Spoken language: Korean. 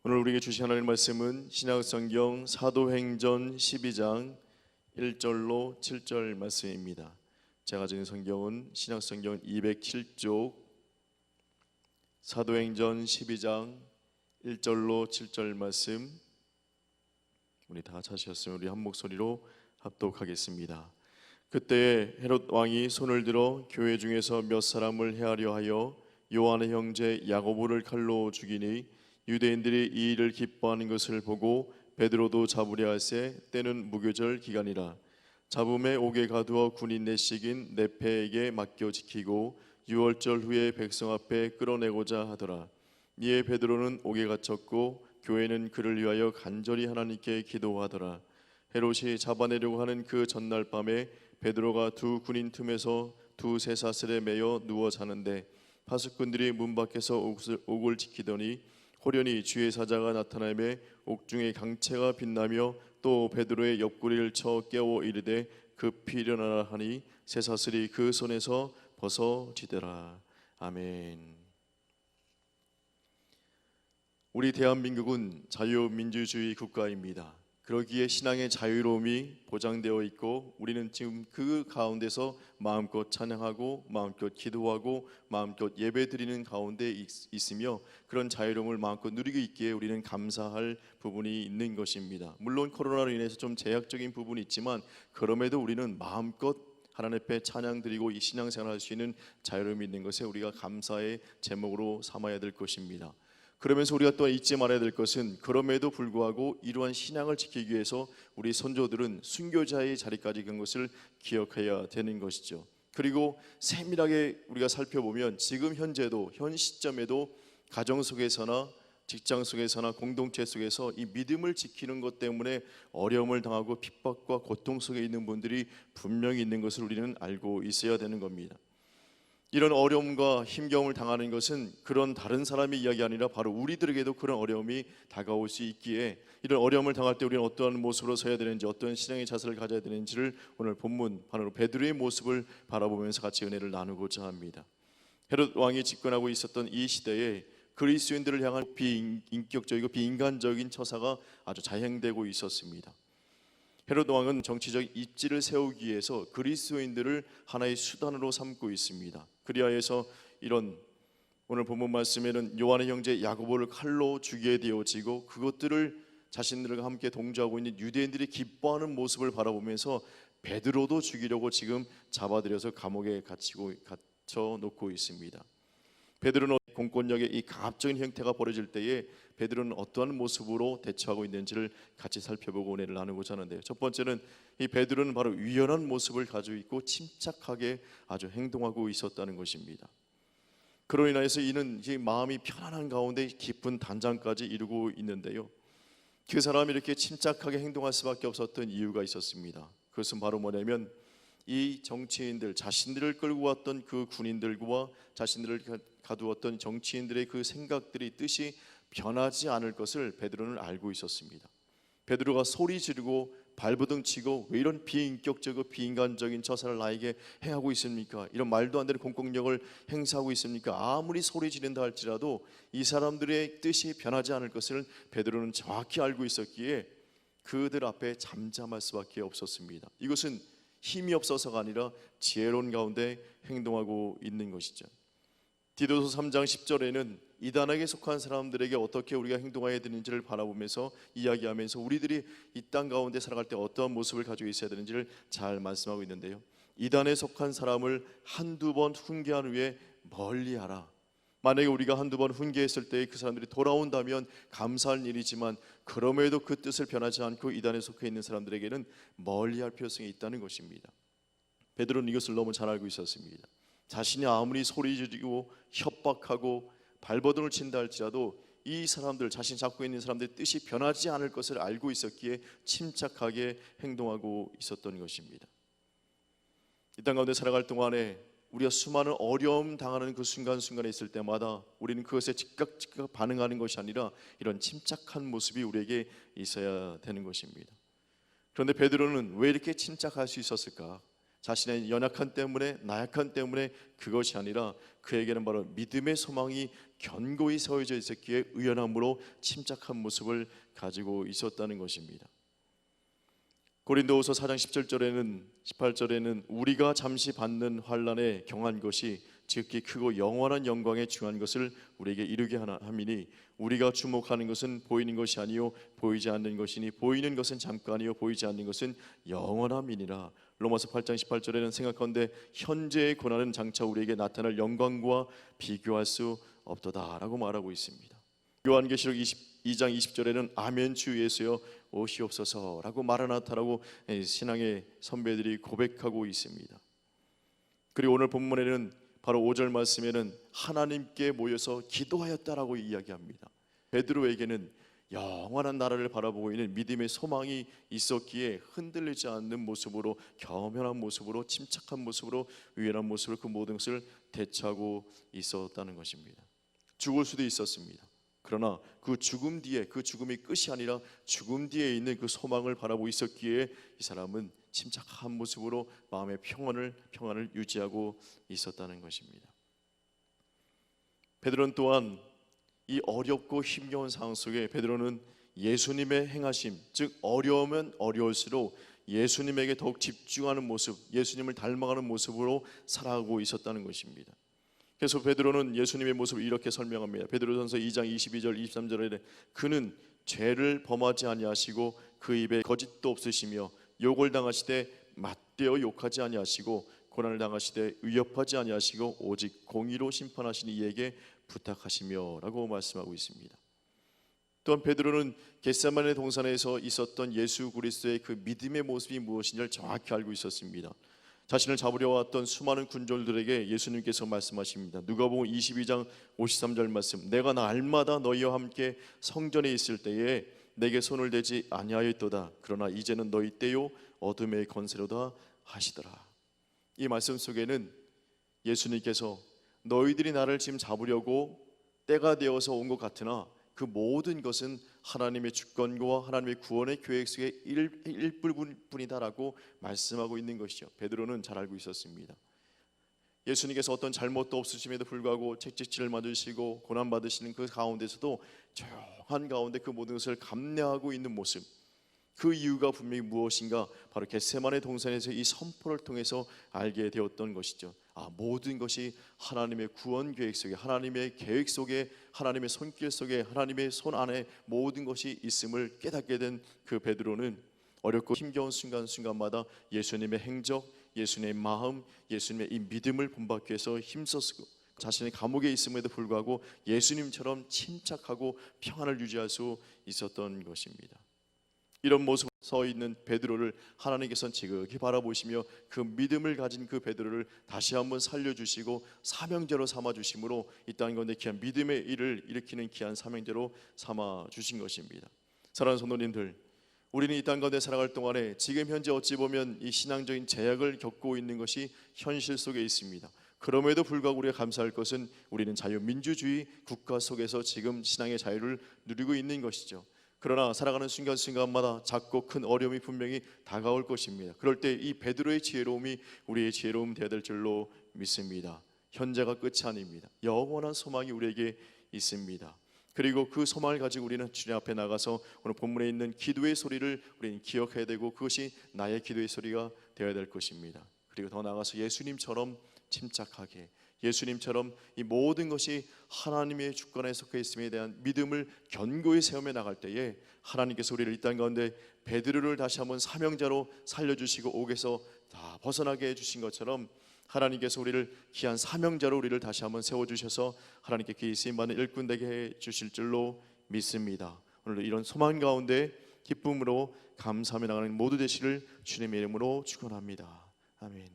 오늘 우리에게 주신 하나님의 말씀은 신약성경 사도행전 12장 1절로 7절 말씀입니다. 제가 가진 성경은 신약성경 207쪽 사도행전 12장 1절로 7절 말씀, 우리 다 찾으셨으면 우리 한 목소리로 합독하겠습니다. 그때 헤롯 왕이 손을 들어 교회 중에서 몇 사람을 해하려 하여 요한의 형제 야고보를 칼로 죽이니 유대인들이 이 일을 기뻐하는 것을 보고 베드로도 잡으려 하세 때는 무교절 기간이라. 잡음에 옥에 가두어 군인 내식인 네페에게 맡겨 지키고 유월절 후에 백성 앞에 끌어내고자 하더라. 이에 베드로는 옥에 갇혔고 교회는 그를 위하여 간절히 하나님께 기도하더라. 헤롯이 잡아내려고 하는 그 전날 밤에 베드로가 두 군인 틈에서 두 쇠사슬에 매여 누워 자는데 파수꾼들이 문 밖에서 옥을 지키더니 호련히 주의 사자가 나타나며 옥중에 강채가 빛나며 또 베드로의 옆구리를 쳐 깨워 이르되 급히 일어나라 하니 쇠사슬이 그 손에서 벗어지더라. 아멘. 우리 대한민국은 자유민주주의 국가입니다. 그러기에 신앙의 자유로움이 보장되어 있고 우리는 지금 그 가운데서 마음껏 찬양하고 마음껏 기도하고 마음껏 예배드리는 가운데 있으며 그런 자유로움을 마음껏 누리고 있기에 우리는 감사할 부분이 있는 것입니다. 물론 코로나로 인해서 좀 제약적인 부분이 있지만 그럼에도 우리는 마음껏 하나님 앞에 찬양드리고 이 신앙생활을 할 수 있는 자유로움이 있는 것에 우리가 감사의 제목으로 삼아야 될 것입니다. 그러면서 우리가 또 잊지 말아야 될 것은 그럼에도 불구하고 이러한 신앙을 지키기 위해서 우리 선조들은 순교자의 자리까지 간 것을 기억해야 되는 것이죠. 그리고 세밀하게 우리가 살펴보면 지금 현재도 현 시점에도 가정 속에서나 직장 속에서나 공동체 속에서 이 믿음을 지키는 것 때문에 어려움을 당하고 핍박과 고통 속에 있는 분들이 분명히 있는 것을 우리는 알고 있어야 되는 겁니다. 이런 어려움과 힘겨움을 당하는 것은 그런 다른 사람의 이야기 아니라 바로 우리들에게도 그런 어려움이 다가올 수 있기에 이런 어려움을 당할 때 우리는 어떠한 모습으로 서야 되는지 어떤 신앙의 자세를 가져야 되는지를 오늘 본문 바로 베드로의 모습을 바라보면서 같이 은혜를 나누고자 합니다. 헤롯 왕이 집권하고 있었던 이 시대에 그리스도인들을 향한 비인격적이고 비인간적인 처사가 아주 자행되고 있었습니다. 헤롯 왕은 정치적 입지를 세우기 위해서 그리스도인들을 하나의 수단으로 삼고 있습니다. 그리하여서 이런 오늘 본문 말씀에는 요한의 형제 야고보를 칼로 죽이게 되어지고 그것들을 자신들과 함께 동조하고 있는 유대인들이 기뻐하는 모습을 바라보면서 베드로도 죽이려고 지금 잡아들여서 감옥에 갇혀 놓고 있습니다. 베드로는 공권력의 이 강압적인 형태가 벌어질 때에 베드로는 어떠한 모습으로 대처하고 있는지를 같이 살펴보고 은혜를 나누고자 하는데요. 첫 번째는 이 베드로는 바로 유연한 모습을 가지고 있고 침착하게 아주 행동하고 있었다는 것입니다. 그로 인하여서 이는 마음이 편안한 가운데 깊은 단장까지 이루고 있는데요. 그 사람이 이렇게 침착하게 행동할 수밖에 없었던 이유가 있었습니다. 그것은 바로 뭐냐면 이 정치인들, 자신들을 끌고 왔던 그 군인들과 자신들을 가두었던 정치인들의 그 생각들이 뜻이 변하지 않을 것을 베드로는 알고 있었습니다. 베드로가 소리 지르고 발버둥 치고 왜 이런 비인격적이고 비인간적인 처사를 나에게 행하고 있습니까? 이런 말도 안 되는 공권력을 행사하고 있습니까? 아무리 소리 지른다 할지라도 이 사람들의 뜻이 변하지 않을 것을 베드로는 정확히 알고 있었기에 그들 앞에 잠잠할 수밖에 없었습니다. 이것은 힘이 없어서가 아니라 지혜로운 가운데 행동하고 있는 것이죠. 디도서 3장 10절에는 이단에게 속한 사람들에게 어떻게 우리가 행동해야 되는지를 바라보면서 이야기하면서 우리들이 이 땅 가운데 살아갈 때 어떠한 모습을 가지고 있어야 되는지를 잘 말씀하고 있는데요. 이단에 속한 사람을 한두 번 훈계한 후에 멀리하라. 만약에 우리가 한두 번 훈계했을 때 그 사람들이 돌아온다면 감사할 일이지만 그럼에도 그 뜻을 변하지 않고 이단에 속해 있는 사람들에게는 멀리할 필요성이 있다는 것입니다. 베드로는 이것을 너무 잘 알고 있었습니다. 자신이 아무리 소리 지르고 협박하고 발버둥을 친다 할지라도 이 사람들, 자신 잡고 있는 사람들의 뜻이 변하지 않을 것을 알고 있었기에 침착하게 행동하고 있었던 것입니다. 이 땅 가운데 살아갈 동안에 우리가 수많은 어려움 당하는 그 순간순간에 있을 때마다 우리는 그것에 즉각 반응하는 것이 아니라 이런 침착한 모습이 우리에게 있어야 되는 것입니다. 그런데 베드로는 왜 이렇게 침착할 수 있었을까? 자신의 연약한 때문에, 나약한 때문에 그것이 아니라 그에게는 바로 믿음의 소망이 견고히 세워져 있었기에 의연함으로 침착한 모습을 가지고 있었다는 것입니다. 고린도후서 4장 18절에는 우리가 잠시 받는 환난에 경한 것이 지극히 크고 영원한 영광에 중한 것을 우리에게 이루게 함이니 우리가 주목하는 것은 보이는 것이 아니요 보이지 않는 것이니 보이는 것은 잠깐이요 보이지 않는 것은 영원함이니라. 로마서 8장 18절에는 생각하건대 현재의 고난은 장차 우리에게 나타날 영광과 비교할 수 없도다라고 말하고 있습니다. 요한계시록 22장 20절에는 아멘 주 예수여 오시옵소서라고 마라나타라고 신앙의 선배들이 고백하고 있습니다. 그리고 오늘 본문에는 바로 5절 말씀에는 하나님께 모여서 기도하였다라고 이야기합니다. 베드로에게는 영원한 나라를 바라보고 있는 믿음의 소망이 있었기에 흔들리지 않는 모습으로, 겸연한 모습으로, 침착한 모습으로, 유연한 모습으로 그 모든 것을 대처하고 있었다는 것입니다. 죽을 수도 있었습니다. 그러나 그 죽음 뒤에, 그 죽음이 끝이 아니라 죽음 뒤에 있는 그 소망을 바라보고 있었기에 이 사람은 침착한 모습으로 마음의 평안을 유지하고 있었다는 것입니다. 베드로는 또한 이 어렵고 힘겨운 상황 속에 베드로는 예수님의 행하심, 즉 어려우면 어려울수록 예수님에게 더욱 집중하는 모습, 예수님을 닮아가는 모습으로 살아가고 있었다는 것입니다. 그래서 베드로는 예수님의 모습을 이렇게 설명합니다. 베드로전서 2장 22절 23절에 그는 죄를 범하지 아니하시고 그 입에 거짓도 없으시며 욕을 당하시되 맞대어 욕하지 아니하시고 고난을 당하시되 위협하지 아니하시고 오직 공의로 심판하시는 이에게 부탁하시며 라고 말씀하고 있습니다. 또한 베드로는 겟세마네 동산에서 있었던 예수 그리스도의 그 믿음의 모습이 무엇인지를 정확히 알고 있었습니다. 자신을 잡으려 왔던 수많은 군졸들에게 예수님께서 말씀하십니다. 누가복음 22장 53절 말씀, 내가 날마다 너희와 함께 성전에 있을 때에 내게 손을 대지 아니하였도다. 그러나 이제는 너희 때요 어둠의 권세로다 하시더라. 이 말씀 속에는 예수님께서 너희들이 나를 지금 잡으려고 때가 되어서 온 것 같으나 그 모든 것은 하나님의 주권과 하나님의 구원의 계획 속의 일부분이다라고 말씀하고 있는 것이죠. 베드로는 잘 알고 있었습니다. 예수님께서 어떤 잘못도 없으심에도 불구하고 채찍질을 맞으시고 고난받으시는 그 가운데서도 조용한 가운데 그 모든 것을 감내하고 있는 모습, 그 이유가 분명히 무엇인가, 바로 겟세마네 동산에서 이 선포를 통해서 알게 되었던 것이죠. 모든 것이 하나님의 구원 계획 속에, 하나님의 계획 속에, 하나님의 손길 속에, 하나님의 손 안에 모든 것이 있음을 깨닫게 된 그 베드로는 어렵고 힘겨운 순간순간마다 예수님의 행적, 예수님의 마음, 예수님의 이 믿음을 본받기 위해서 힘썼고 자신의 감옥에 있음에도 불구하고 예수님처럼 침착하고 평안을 유지할 수 있었던 것입니다. 이런 모습 서 있는 베드로를 하나님께서는 지극히 바라보시며 그 믿음을 가진 그 베드로를 다시 한번 살려주시고 사명제로 삼아주심으로 이 땅 가운데 귀한 믿음의 일을 일으키는 귀한 사명제로 삼아주신 것입니다. 사랑하는 성도님들, 우리는 이 땅 가운데 살아갈 동안에 지금 현재 어찌 보면 이 신앙적인 제약을 겪고 있는 것이 현실 속에 있습니다. 그럼에도 불구하고 우리가 감사할 것은 우리는 자유민주주의 국가 속에서 지금 신앙의 자유를 누리고 있는 것이죠. 그러나 살아가는 순간순간마다 작고 큰 어려움이 분명히 다가올 것입니다. 그럴 때 이 베드로의 지혜로움이 우리의 지혜로움 되어야 될 줄로 믿습니다. 현재가 끝이 아닙니다. 영원한 소망이 우리에게 있습니다. 그리고 그 소망을 가지고 우리는 주님 앞에 나가서 오늘 본문에 있는 기도의 소리를 우리는 기억해야 되고 그것이 나의 기도의 소리가 되어야 될 것입니다. 그리고 더 나아가서 예수님처럼 침착하게, 예수님처럼 이 모든 것이 하나님의 주권에 속해 있음에 대한 믿음을 견고히 세우며 나갈 때에 하나님께서 우리를 이 땅 가운데 베드로를 다시 한번 사명자로 살려주시고 옥에서 다 벗어나게 해주신 것처럼 하나님께서 우리를 귀한 사명자로 우리를 다시 한번 세워주셔서 하나님께 귀히 쓰임받는 일꾼 되게 해주실 줄로 믿습니다. 오늘도 이런 소망 가운데 기쁨으로 감사하며 나가는 모두 되시를 주님의 이름으로 축원합니다. 아멘.